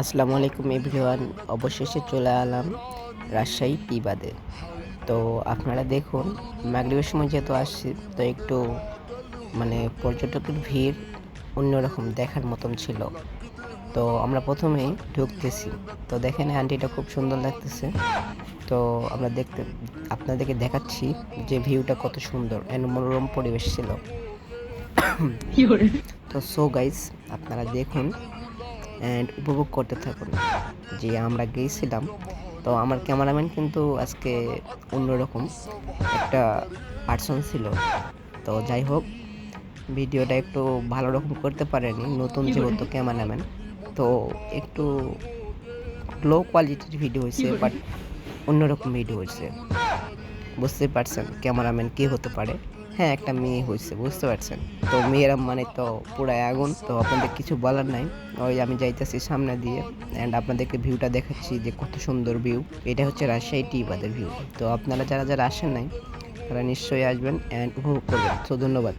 আসসালামু আলাইকুম এভরিওয়ান। অবশেষে চলে এলাম রাজশাহী টি বাদে। তো আপনারা দেখুন, মাগরিবের সময় যেহেতু আসছি, তো একটু পর্যটকের ভিড় অন্যরকম দেখার মতন ছিল। তো আমরা প্রথমেই ঢুকতেছি, তো দেখেন আন্টিটা খুব সুন্দর লাগতেছে। তো আমরা আপনাদেরকে দেখাচ্ছি যে ভিউটা কত সুন্দর এন্ড মনোরম পরিবেশ ছিল। তো গাইস, আপনারা দেখুন অ্যান্ড উপভোগ করতে থাকুন। যে আমরা গিয়েছিলাম, তো আমার ক্যামেরাম্যান কিন্তু আজকে অন্যরকম একটা পার্সন ছিল। তো যাই হোক, ভিডিওটা একটু ভালো রকম করতে পারেনি, নতুন যেহেতু ক্যামেরাম্যান, তো একটু লো কোয়ালিটির ভিডিও হয়েছে, বাট অন্যরকম ভিডিও হয়েছে। বুঝতে পারছেন ক্যামেরাম্যান কে হতে পারে? হ্যাঁ, একটা মেয়ে হয়েছে, বুঝতে পারছেন। তো মেয়েরা মানে তো পুরাই আগুন। তো আপনাদের কিছু বলার নাই। ওই আমি যাইতেছি সামনে দিয়ে অ্যান্ড আপনাদেরকে ভিউটা দেখাচ্ছি যে কত সুন্দর ভিউ। এটা হচ্ছে রাজশাহী টি বাদের ভিউ। তো আপনারা যারা আসেন নাই, তারা নিশ্চয়ই আসবেন অ্যান্ড উপভোগ করবেন। তো ধন্যবাদ।